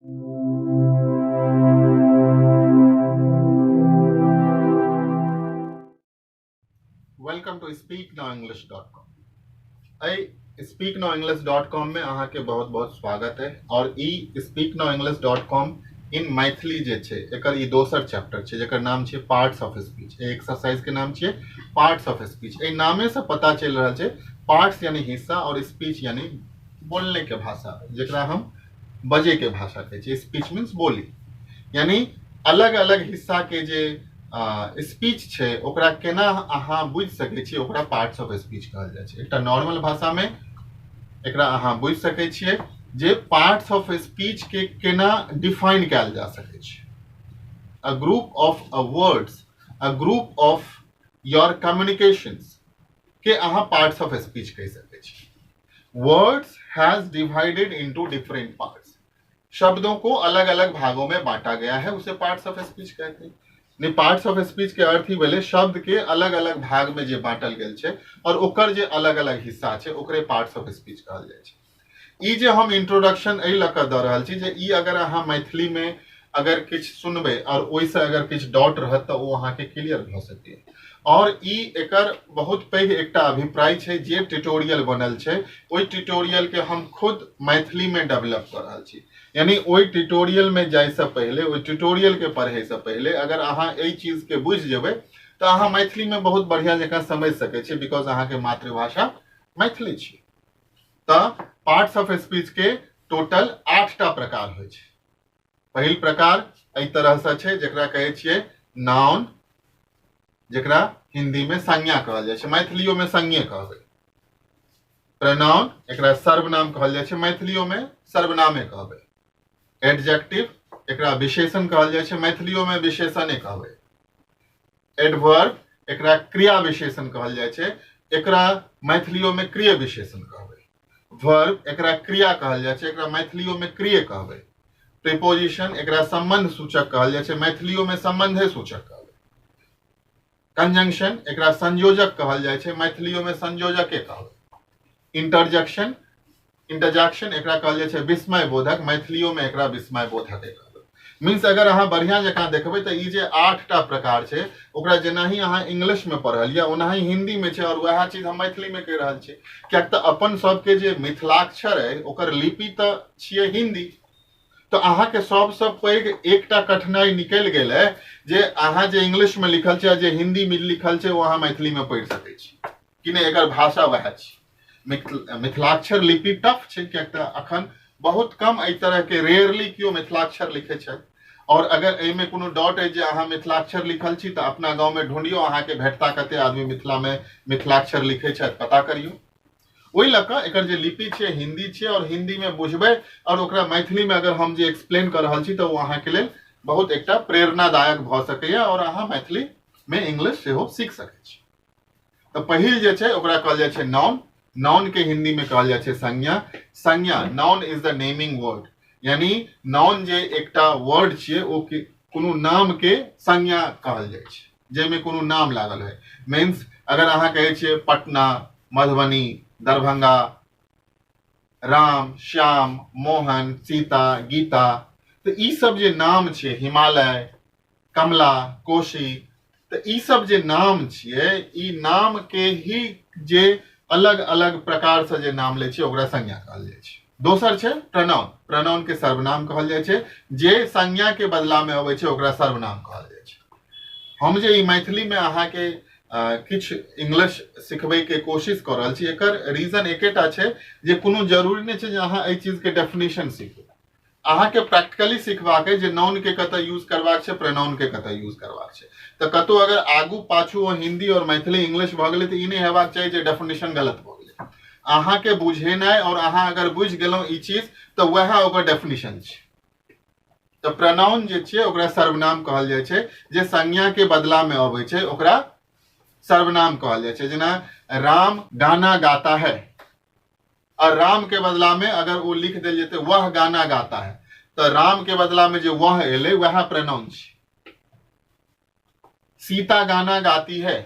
Welcome to speaknowenglish.com। speaknowenglish.com में अहाँ के बहुत बहुत स्वागत है। और ई speaknowenglish.com इन मैथिली जे छै एकर ई दोसर चैप्टर छै जेकर नाम छै पार्ट्स ऑफ स्पीच। एक्सरसाइज के नाम छै पार्ट्स ऑफ स्पीच। ए नामे से पता चल रहा छै पार्ट्स यानी हिस्सा और स्पीच यानी बोलने के भाषा, जेकरा हम बजे के भाषा कहै छै। स्पीच मीन्स बोली, यानी अलग अलग हिस्सा के जे स्पीच छै ओकरा केना अहाँ बुझि सकै छी ओकरा पार्ट्स ऑफ स्पीच कहल जाइ छै। एकटा नॉर्मल भाषा में एकरा अहाँ बुझि सकै छियै जे पार्ट्स ऑफ स्पीच के केना डिफाइन कैल जा सकै छै। A group of words, a group of your communications के अहाँ पार्ट्स ऑफ स्पीच कह सकै छी। Words has divided into different parts, शब्दों को अलग अलग भागों में बांटा गया है, उसे पार्ट्स ऑफ स्पीच कहते हैं। नहीं, पार्ट्स ऑफ स्पीच के अर्थ ही भेलै शब्द के अलग अलग भाग में जे बांटल गेल छै और ओकर जे अलग अलग हिस्सा छै ओकरे पार्ट्स ऑफ स्पीच कहल जाइ छै। ई जे हम इंट्रोडक्शन एहि लऽ कऽ दऽ रहल छी जे ई अगर अहाँ मैथिली में अगर किछु सुनबै और ओहिसँ अगर किछु डाउट रहत तऽ ओ अहाँके क्लियर भऽ सकैए। और ई एकर बहुत पैघ एकटा अभिप्राय छै जे ट्यूटोरियल बनल छै ओहि ट्यूटोरियल के हम खुद मैथिली में डेवलप कर रहल छी। यानी ओहि ट्यूटोरियल में जाय से पहले, ओहि ट्यूटोरियल के पढ़े से पहले अगर अहाँ एहि चीज के बुझि जेबै तऽ अहाँ मैथिली में बहुत बढ़िया जकाँ समझि सकै छी, बिकॉज अहाँ के मातृभाषा मैथिली छी। तऽ पार्ट्स ऑफ स्पीच के टोटल 8टा प्रकार होइ छै। पहिल प्रकार एहि तरह से छै जेकरा कहै छियै नाउन, जेकरा हिंदी में संज्ञा कहल जाइ छै, मैथिलियो में संज्ञे कहबै। प्रोनाउन, एकरा सर्वनाम कहल जाइ छै, मैथिलियो में सर्वनामे कहबै। एडजेक्टिव, एकरा विशेषण कहल जाइ छै, मैथिलियो में विशेषणे कहबै। एडवर्ब, एकरा क्रिया विशेषण कहल जाइ छै, एकरा मैथिलियो में क्रिय विशेषण कहबै। वर्ब, एकरा क्रिया कहल जाइ छै, एकरा मैथिलियो में क्रिय कहबै। प्रीपोजिशन, एकरा संबंध सूचक कहल जाइ छै, मैथिलियो में संबंधे सूचक कहबै। कंजंक्शन, एकरा संयोजक कहल जाइ छै, मैथिलियो में संयोजके कहबै। इंटरजेक्शन, इंटरजेक्शन एकरा कहल जाइ छै विस्मय बोधक, मैथिलियो में एकरा विस्मय बोधक कहबै। मीन्स अगर अहाँ बढ़िया जकाँ देखबै तऽ ई जे 8टा प्रकार छै ओकरा जेनाही अहाँ इंग्लिश में पढ़ल या ओनाही हिंदी में छै और वएह चीज हम मैथिली में कहि रहल छी। कियाक तऽ अपन सबके जे मिथिलाक्षर है ओकर लिपि तऽ छियै हिंदी। तो अहाँ के सबसे पैघ एकटा कठिनाई निकल गेल है जे अहाँ जे इंग्लिश में लिखल छै जे हिंदी में लिखल छै वो अहाँ मैथिली में पढ़ि सकै छी कि नहीं, एकर भाषा वएह छै। मिथिलाक्षर लिपि टफ छै, कियाक तऽ अखन बहुत कम एहि तरह के रेयरली केओ मिथिलाक्षर लिखे छै। और अगर एहिमे कोनो डाउट है जे अहाँ मिथिलाक्षर लिखल छी तऽ अपना गांव में ढूंढियो, अहाँ के भेटता कते आदमी मिथिला में मिथिलाक्षर लिखे छै, पता करियो। ओहि लऽ कऽ एकर जे लिपि छै हिंदी छै और हिंदी में बुझबै और ओकरा मैथिली में अगर हम जे एक्सप्लेन कर रहल छी तऽ वो अहाँ के लेल बहुत एकटा प्रेरणादायक भऽ सकैए और अहाँ मैथिली में इंग्लिश सेहो सीख सकै छी। तऽ पहिल जे छै ओकरा कहल जाइ छै नाउन। नाउन के हिंदी में कहल जाइ छै संज्ञा। संज्ञा, noun is the naming word, यानी नाउन जे एकटा वर्ड छियै ओ कोनो नाम के संज्ञा कहल जाइ छै जाहिमे कोनो नाम लागल है। मीन्स अगर अहाँ कहै छियै पटना, मधुबनी, दरभंगा, राम, श्याम, मोहन, सीता, गीता, तऽ ई सब जे नाम छै, हिमालय, कमला, कोशी, तऽ ई सब जे नाम छियै ई नाम के ही जे अलग अलग प्रकार से जे नाम लै छै ओकरा संज्ञा कहल जाइ छै। दोसर छै प्रोनाउन। प्रोनाउन के सर्वनाम कहल जाइ छै, जे संज्ञा के बदला में अबै छै ओकरा सर्वनाम कहल जाइ छै। हम जे ई मैथिली में अहाँ के किछु इंग्लिश सिखबै के कोशिश कर रहल छी, एकर रीजन एकेटा छै जे कोनो जरूरी नहीं छै जे अहाँ एहि चीज के डेफिनेशन सीखू। अहाँ के प्रैक्टिकली सिखबाक है जे नाउन के कतऽ यूज करबाक छै, प्रोनाउन के कतऽ यूज करबाक छै। तऽ कतौ अगर आगू पाछू हिंदी और मैथिली इंग्लिश भऽ गेलै तऽ ई नहीं हेबाक चाही जे डेफिनेशन गलत भऽ गेलै। अहाँ के बुझेनाइ और अहाँ अगर बुझि गेलहुँ ई चीज तऽ वएह ओकर डेफिनेशन छै। तऽ प्रोनाउन जे छै ओकरा सर्वनाम कहल जाइ छै, जे संज्ञा के बदला में अबै छै ओकरा सर्वनाम कहल जाइ छै। जेना राम गाना गाता है, और राम के बदला में अगर वो लिख देल जेतै वह गाना गाता है, तो राम के बदला में जो वह एले वह प्रोनाउन छै। सीता गाना गाती है,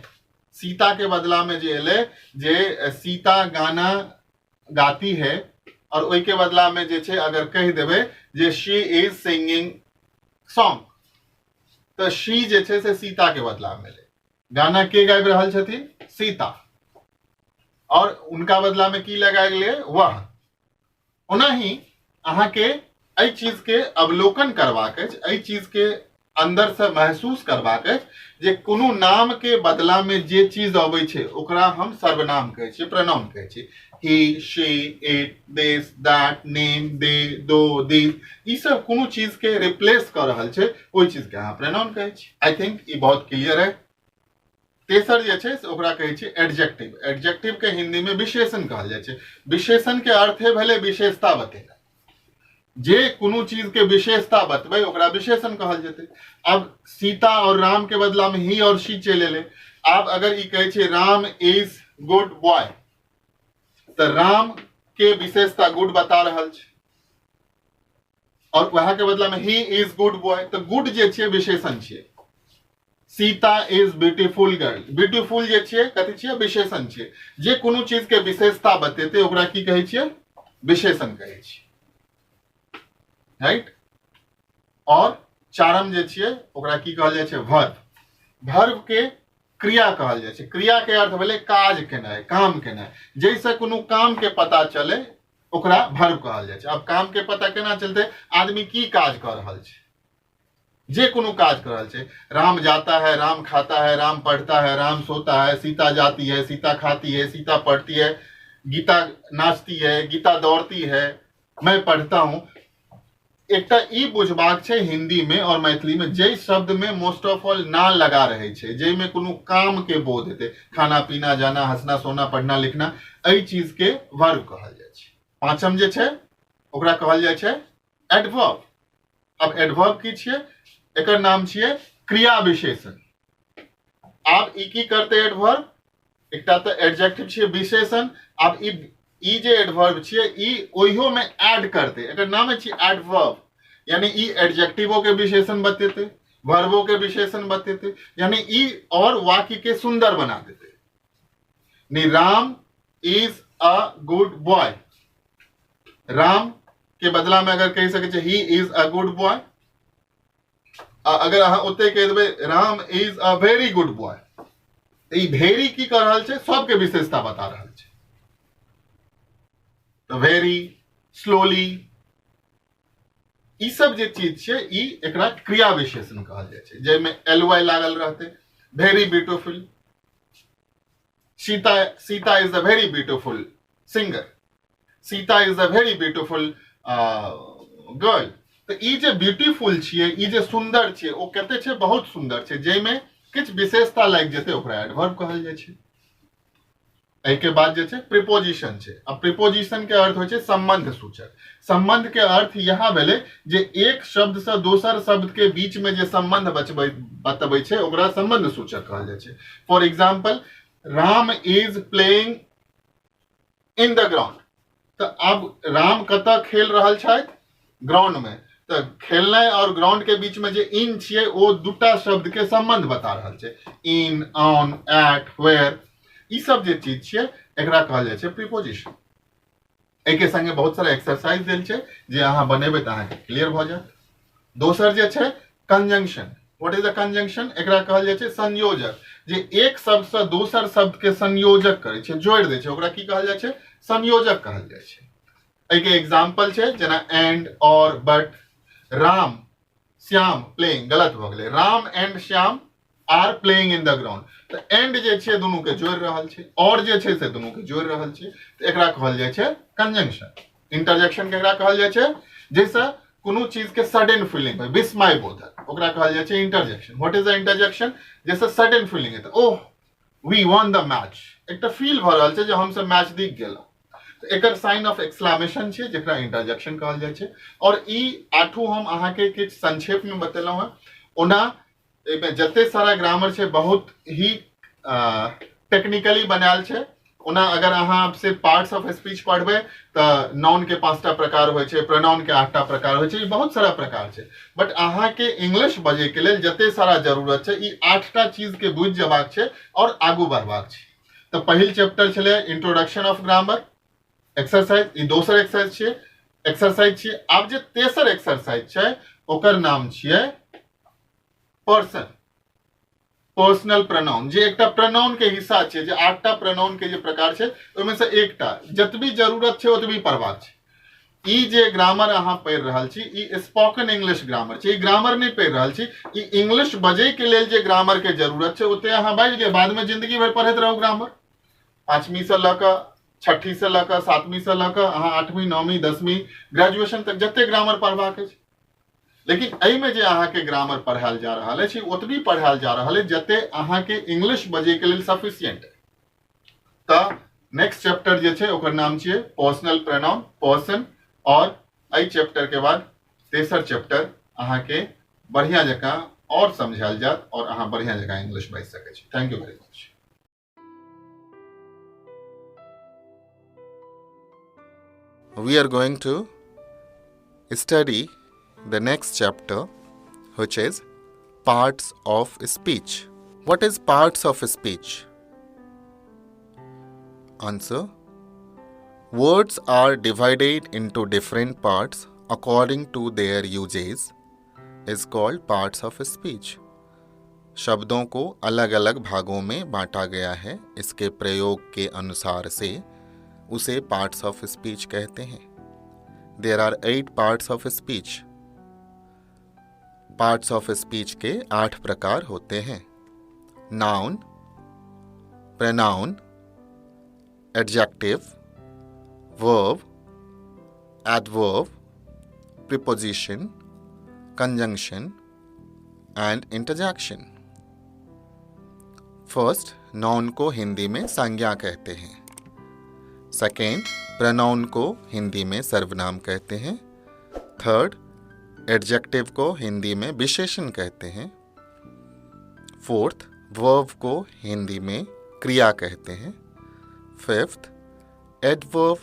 सीता के बदला में जे एले जे सीता गाना गाती है और ओई के बदला में जे छे अगर कह देबे जे शी इज सिंगिंग सॉन्ग, तो शी जे छे से सीता के बदला में ले। गाना के गाबि रहल छथिन? सीता, और उनका बदला में की लगाए गेलै? वह। ओनाही अहाँ के एहि चीज के अवलोकन करबाक अछि, एहि चीज के अंदर से महसूस करबाक अछि जे कोनो नाम के बदला में जे चीज अबै छै ओकरा हम सर्वनाम कहै छियै, प्रोनाउन कहै छियै। He, she, it, this, that, name, they, दो, दिस, ई सब कोनो चीज के रिप्लेस कर रहल छै, ओहि चीज के अहाँ प्रोनाउन कहै छी। आई थिंक ई बहुत क्लियर है। तेसर जे छै से ओकरा कहै छै एडजेक्टिव। एडजेक्टिव के हिंदी में विशेषण कहल जाइ छै। विशेषण के अर्थ भेलै विशेषता बतेनाइ। जे कोनो चीज के विशेषता बतबै ओकरा विशेषण कहल जेतै। अब सीता और राम के बदला में ही और शी चलि एलै। आब अगर ई कहै छै राम इज गुड बॉय, तो राम के विशेषता गुड बता रहल छै, और वह के बदला में ही इज गुड बॉय, तो गुड जे छै विशेषण छियै। Sita is beautiful girl, beautiful जे छियै कथी छियै? विशेषण छियै। जे कोनो चीज के विशेषता बतेतै ओकरा की कहै छियै? विशेषण कहै छियै, राइट। और चारम जे छियै ओकरा की कहल जाइ छै? वर्ब। वर्ब के क्रिया कहल जाइ छै। क्रिया के अर्थ भेलै काज केनाइ, काम केनाइ। जैसे कोनो काम के पता चले ओकरा वर्ब कहल जाइ छै। अब काम के पता केना चलते? आदमी की काज कर रहल छै, जे कोनो काज कर रहल छै। राम जाता है, राम खाता है, राम पढ़ता है, राम सोता है, सीता जाती है, सीता खाती है, सीता पढ़ती है, गीता नाचती है, गीता दौड़ती है, मैं पढ़ता हूं। एकटा ई बुझबाक छै हिंदी में और मैथिली में, जे शब्द में मोस्ट ऑफ ऑल ना लगा रहे छै, जे में कोनो काम के बोध हेतै, खाना पीना, जाना, हंसना, सोना, पढ़ना, लिखना, एहि चीज के वर्ब कहल जाइ छै। पांचम जे छै ओकरा कहल जाइ छै एडवर्ब। अब एडवर्ब की छियै? एकर नाम छियै क्रिया विशेषण। आब ई की करते एडवर्ब? एकटा तो एडजेक्टिव छियै विशेषण। आब ई जे एडवर्ब छियै ई ओहियो में ऐड करते, एकर नाम छियै एडवर्ब। यानी ई एडजेक्टिवो के विशेषण बतेते, वर्बो के विशेषण बतेते, यानी ई और वाक्य के सुंदर बना देते। Ram is a good boy, Ram के बदला में अगर कह सके he is a good boy. अगर अहाँ ओते कह देबै Ram is a very good boy, तो ई वेरी की कर रहल छै? सबके विशेषता बता रहल छै। तो वेरी, स्लोली, ई सब जे चीज छै ई एकरा क्रिया विशेषण कहल जाइ छै, जेमे ly लागल रहते। Very beautiful, Sita is a very beautiful singer, Sita is a very beautiful girl. तो ई जे ब्यूटीफुल छियै, ई जे सुंदर छियै, ओ कते छै? बहुत सुंदर छै, जेमे किछ विशेषता लागि जेतै ओकरा एडवर्ब कहल जाइ छै। एहि के बाद जे छै प्रीपोजिशन छै। अब प्रीपोजिशन के अर्थ होइ छै संबंध सूचक। संबंध के अर्थ यह भेलै जे एक शब्द से दोसर शब्द के बीच में जे संबंध बतबै छै ओकरा संबंध सूचक कहल जाइ छै। For example, Ram is playing in the ground, तो अब राम कतऽ खेल रहल छथि? ग्राउंड में। तो खेलनाइ और ग्राउंड के बीच में जे इन छियै ओ दूटा शब्द के संबंध बता रहल छै। इन, ऑन, एट, वेयर, ई सब जे चीज छियै एकरा कहल जाइ छै प्रीपोजिशन। एहि के संगे बहुत सारा एक्सरसाइज देल छै जे अहाँ बनेबै तऽ अहाँके क्लियर भऽ जायत। दोसर जे छै conjunction. What is a conjunction? एकरा कहल जाइ छै संयोजक। जे एक शब्द से दोसर शब्द के संयोजक करै छै, जोड़ि दै छै, ओकरा की कहल जाइ छै? संयोजक कहल जाइ छै। एहि के एग्जाम्पल छै जेना एंड, और, बट। राम श्याम प्लेइंग, गलत भऽ गेलै। Ram and Shyam are playing in the ground, तो एंड जे छै दुनू के जोड़ि रहल छै, और जे छै से दुनू के जोड़ि रहल छै, तो एकरा कहल जाइ छै कंजंक्शन। इंटरजेक्शन के एकरा कहल जाइ छै जैसे कोनो चीज के सडन फीलिंग है, विस्मय बोधक, ओकरा कहल जाइ छै interjection. What is the interjection? जैसे सडन फीलिंग है, oh we won the match, एकटा फील भ रहल छै जे हमसे मैच जीत गेल, तो एकर साइन ऑफ एक्सक्लेमेशन छै जेकरा इंटरजेक्शन कहल जाइ छै। और ई आठू हम अहाँ के किछ संक्षेप में बतेलहुं हैं। ओना एमे जते सारा ग्रामर छै बहुत ही टेक्निकली बनायल छै। ओना अगर अहाँ से पार्ट्स ऑफ स्पीच पढ़बै तऽ नाउन के 5टा प्रकार होइ छै, प्रोनाउन के 8टा प्रकार होइ छै, बहुत सारा प्रकार छै। बट अहाँ के इंग्लिश बजे के लेल जते सारा जरूरत छै ई 8टा चीज के बुझ जेबाक छै और आगू बढ़बाक छै। तो पहिल चैप्टर छलै इंट्रोडक्शन ऑफ ग्रामर, एक्सरसाइज ई दोसर एक्सरसाइज छियै। आब जे तेसर एक्सरसाइज छै ओकर नाम छियै पर्सन, पर्सनल प्रोनाउन, जे एकटा प्रोनाउन के हिस्सा छै, जे 8टा प्रोनाउन के जे प्रकार छै ओहिमे से एकटा, जतबी जरूरत छै ओतबी पढ़बाक छै। ई जे ग्रामर अहाँ पढ़ि रहल छी ई स्पोकन इंग्लिश ग्रामर छै, ई ग्रामर नहीं पढ़ि रहल छी, ई इंग्लिश बजै के लेल जे ग्रामर के जरूरत छै ओते अहाँ बाजि लिअ, बाद में जिंदगी भर पढ़ैत रहू ग्रामर। 5वीं से लऽ कऽ 6ठी से लऽ कऽ 7वीं से लऽ कऽ अहाँ 8वीं 9वीं 10वीं ग्रेजुएशन तक जते ग्रामर पढ़बाक अछि। लेकिन एहि में जे अहाँ के ग्रामर पढ़ायल जा रहल अछि ओतबी पढ़ायल जा रहल अछि जते अहाँ के इंग्लिश बजै के लेल सफिशिएंट है। तऽ नेक्स्ट चैप्टर जे छै ओकर नाम छियै पर्सनल प्रोनाउन, पर्सन, और एहि चैप्टर के बाद तेसर चैप्टर अहाँ के बढ़िया जकां और समझायल जात और अहाँ बढ़िया जकां इंग्लिश बाजि सकै छी। Thank you very much. We are going to study the next chapter, which is parts of speech. What is parts of speech? Answer: words are divided into different parts according to their uses is called parts of speech. शब्दों को अलग अलग भागों में बांटा गया है, इसके प्रयोग के अनुसार से उसे पार्ट्स ऑफ स्पीच कहते हैं। There are 8 parts of speech. Parts of speech के 8 प्रकार होते हैं: noun, pronoun, adjective, verb, adverb, preposition, conjunction and interjection. First, noun को हिंदी में संज्ञा कहते हैं। सेकेंड, प्रोनाउन को हिंदी में सर्वनाम कहते हैं। थर्ड, एडजेक्टिव को हिंदी में विशेषण कहते हैं। फोर्थ, वर्ब को हिंदी में क्रिया कहते हैं। फिफ्थ, एडवर्ब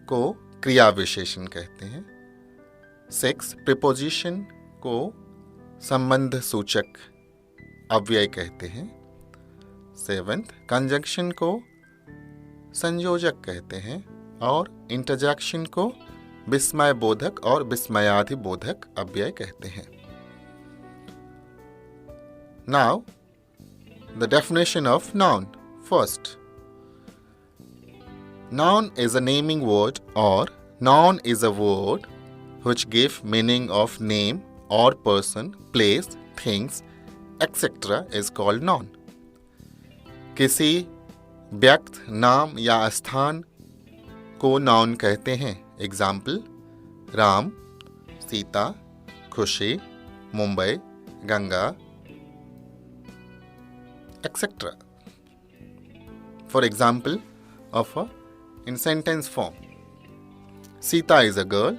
को क्रिया विशेषण कहते हैं। सिक्स, प्रीपोजिशन को संबंध सूचक अव्यय कहते हैं। सेवेंथ, कंजंक्शन को संयोजक कहते हैं। और इंटरजेक्शन को विस्मय बोधक और विस्मयाधि बोधक अव्यय कहते हैं। Now the definition of noun. First, noun is a naming word or noun is a word which give meaning of name or person, place, things, etc. is called noun. किसी व्यक्ति, नाम या स्थान को नाउन कहते हैं। एग्जाम्पल: राम, सीता, खुशी, Mumbai, Ganga, etc. For example of in sentence form, Sita is a girl,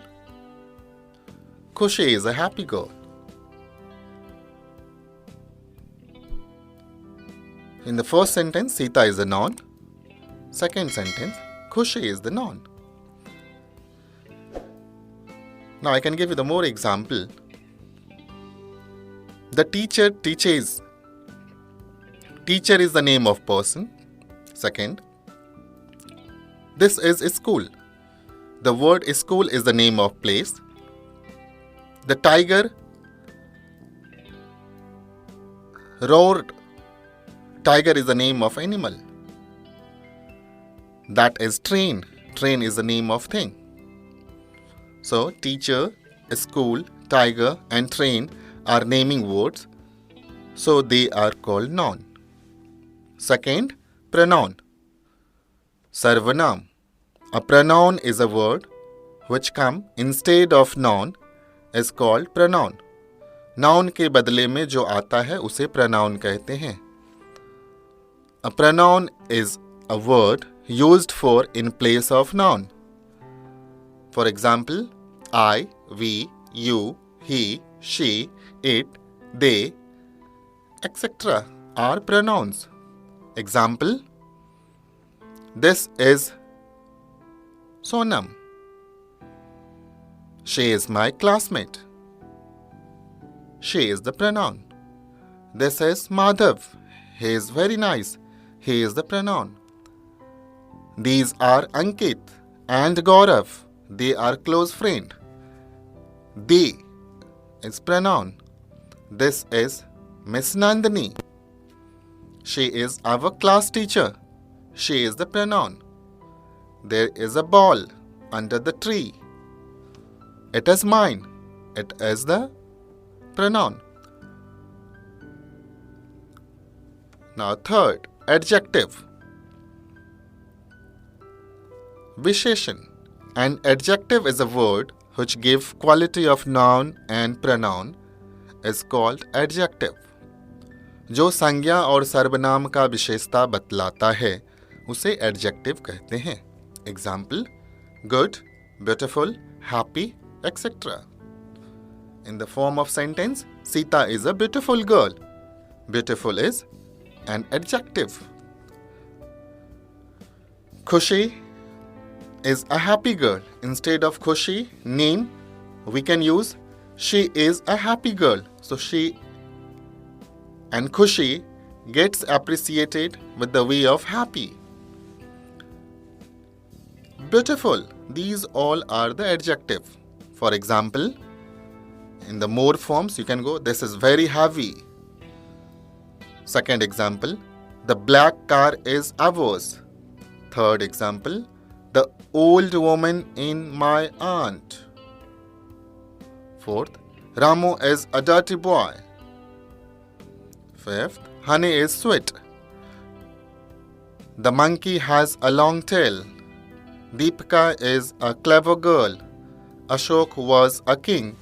Khushi is a happy girl. In the first sentence, Sita is a noun. Second sentence, Khushi is the noun. Now I can give you the more example. The teacher teaches. Teacher is the name of person. Second, this is school. The word school is the name of place. The tiger roared. Tiger is the name of animal. That is train. Train is the name of thing. So teacher, school, tiger and train are naming words. So they are called noun. Second, pronoun. Sarvanam. A pronoun is a word which come instead of noun is called pronoun. Noun के बदले में जो आता है उसे pronoun कहते हैं. A pronoun is a word used for in place of noun. For example, I, we, you, he, she, it, they, etc. are pronouns. Example: this is Sonam. She is my classmate. She is the pronoun. This is Madhav. He is very nice. He is the pronoun. These are Ankit and Gaurav. They are close friend. They is pronoun. This is Miss Nandini. She is our class teacher. She is the pronoun. There is a ball under the tree. It is mine. It is the pronoun. Now third, adjective. Visheshan. An adjective is a word which gives quality of noun and pronoun is called adjective. जो संज्ञा और सर्वनाम का विशेषता बतलाता है उसे adjective कहते हैं. Example good, beautiful, happy, etcetera. In the form of sentence, Sita is a beautiful girl. Beautiful is an adjective. खुशी is a happy girl. Instead of Khushi, name, we can use she is a happy girl. So she and Khushi gets appreciated with the way of happy. Beautiful. These all are the adjective. For example, in the more forms, you can go, this is very heavy. Second example, the black car is ours. Third example, the old woman in my aunt. Fourth, Ramu is a dirty boy. Fifth, honey is sweet. The monkey has a long tail. Deepika is a clever girl. Ashok was a king.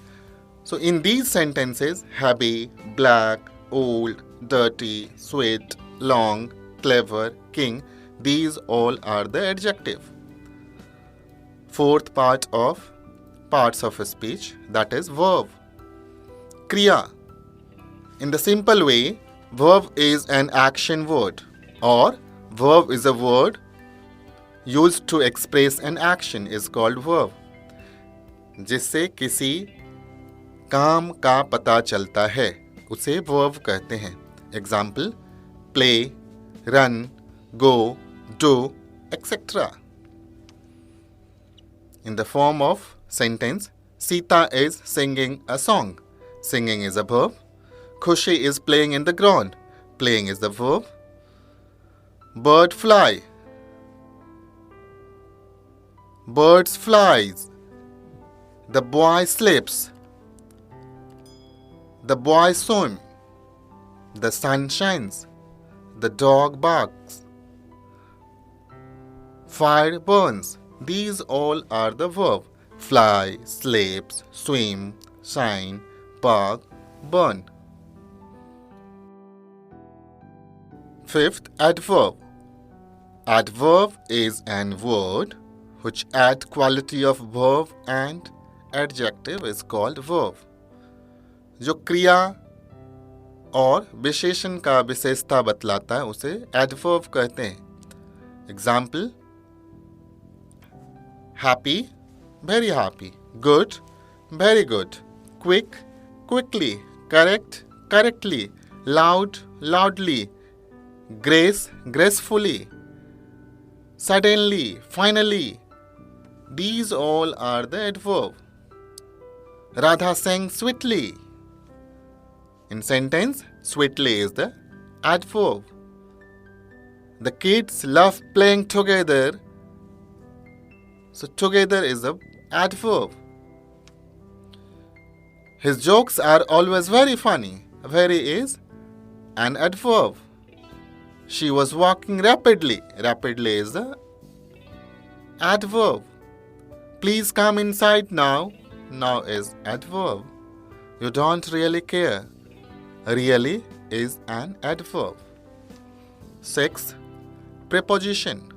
So in these sentences, heavy, black, old, dirty, sweet, long, clever, king, these all are the adjective. Fourth part of parts of a speech, that is verb. Kriya. In the simple way, verb is an action word or verb is a word used to express an action is called verb. जिससे किसी काम का पता चलता है उसे verb कहते हैं. Example, play, run, go, do, etc. In the form of sentence, Sita is singing a song. Singing is a verb. Khushi is playing in the ground. Playing is the verb. Bird fly. Birds flies. The boy sleeps. The boy swim. The sun shines. The dog barks. Fire burns. These all are the verb. Fly, sleeps, swim, shine, bark, burn. Fifth, adverb. Adverb is an word which adds quality of verb and adjective is called verb. जो क्रिया और विशेषण का विशेषता बतलाता है उसे adverb कहते हैं. Example, happy, very happy. Good, very good. Quick, quickly. Correct, correctly. Loud, loudly. Grace, gracefully. Suddenly, finally. These all are the adverb. Radha sang sweetly. In sentence, sweetly is the adverb. The kids love playing together. So together is the adverb. His jokes are always very funny. Very is an adverb. She was walking rapidly. Rapidly is the adverb. Please come inside now. Now is adverb. You don't really care. Really is an adverb. 6. Preposition.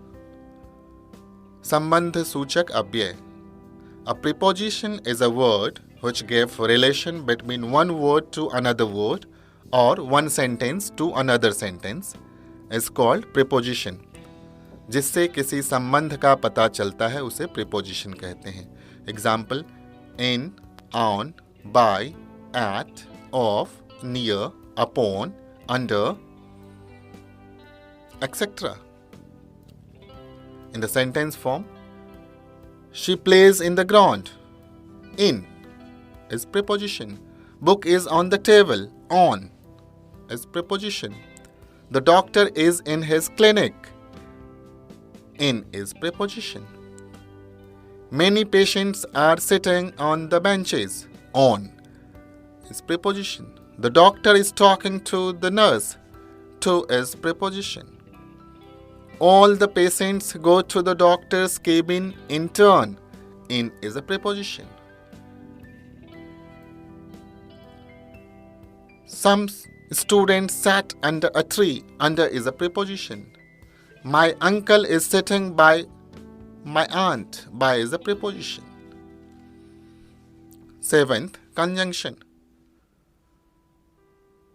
संबंध सूचक अव्यय. A preposition is a word which gives relation between one word to another word or one sentence to another sentence is called preposition. जिससे किसी संबंध का पता चलता है उसे preposition कहते हैं. Example, in, on, by, at, of, near, upon, under, etc. In the sentence form, she plays in the ground. In is preposition. Book is on the table. On is preposition. The doctor is in his clinic. In is preposition. Many patients are sitting on the benches. On is preposition. The doctor is talking to the nurse. To is preposition. All the patients go to the doctor's cabin in turn. In is a preposition. Some students sat under a tree. Under is a preposition. My uncle is sitting by my aunt. By is a preposition. 7th, conjunction.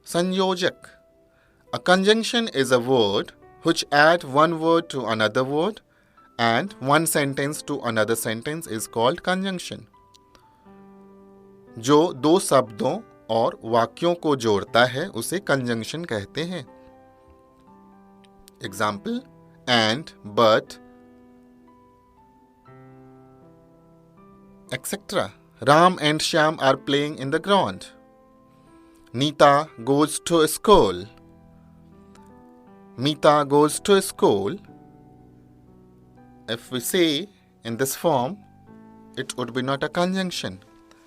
Sanjojak. A conjunction is a word which adds one word to another word and one sentence to another sentence is called conjunction. जो दो शब्दों और वाक्यों को जोड़ता है उसे conjunction कहते हैं. Example, and, but, etc. Ram and Shyam are playing in the ground. Neeta goes to school. Meeta goes to school. If we say in this form, it would be not a conjunction.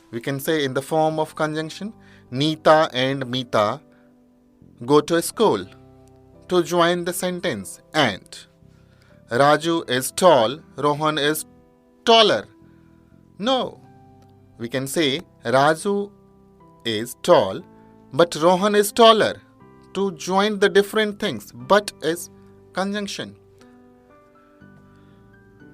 We can say in the form of conjunction, Neeta and Meeta go to school. To join the sentence, and. Raju is tall, Rohan is taller. No. We can say Raju is tall, but Rohan is taller. To join the different things, but is conjunction.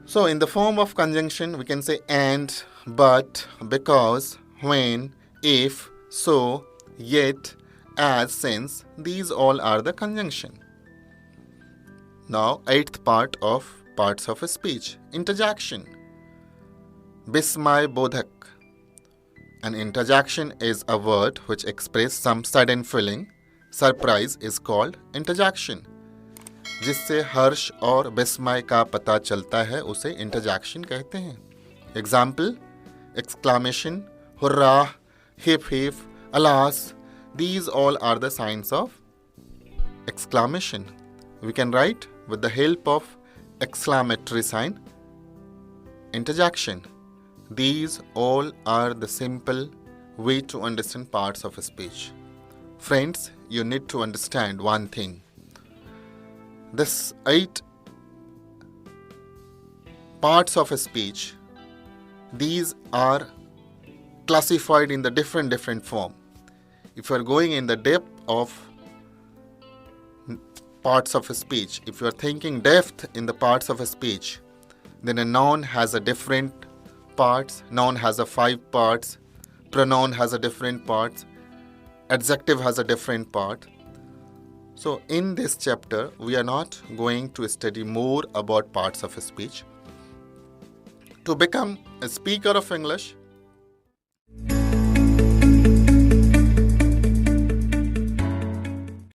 So in the form of conjunction, we can say and, but, because, when, if, so, yet, as, since. These all are the conjunction. Now, 8th part of parts of a speech. Interjection. Bismay Bodhak. An interjection is a word which expresses some sudden feeling. Surprise is called interjection. जिससे हर्ष और विस्मय का पता चलता है उसे interjection कहते हैं. Example, exclamation, hurrah, hip hip, alas. These all are the signs of exclamation. We can write with the help of exclamatory sign, interjection. These all are the simple way to understand parts of a speech. Friends, you need to understand one thing. This 8 parts of a speech, these are classified in the different form. If you are going in the depth of parts of a speech, if you are thinking depth in the parts of a speech, then a noun has a different parts, noun has a 5 parts, pronoun has a different parts, adjective has a different part. So in this chapter, we are not going to study more about parts of a speech. To become a speaker of English,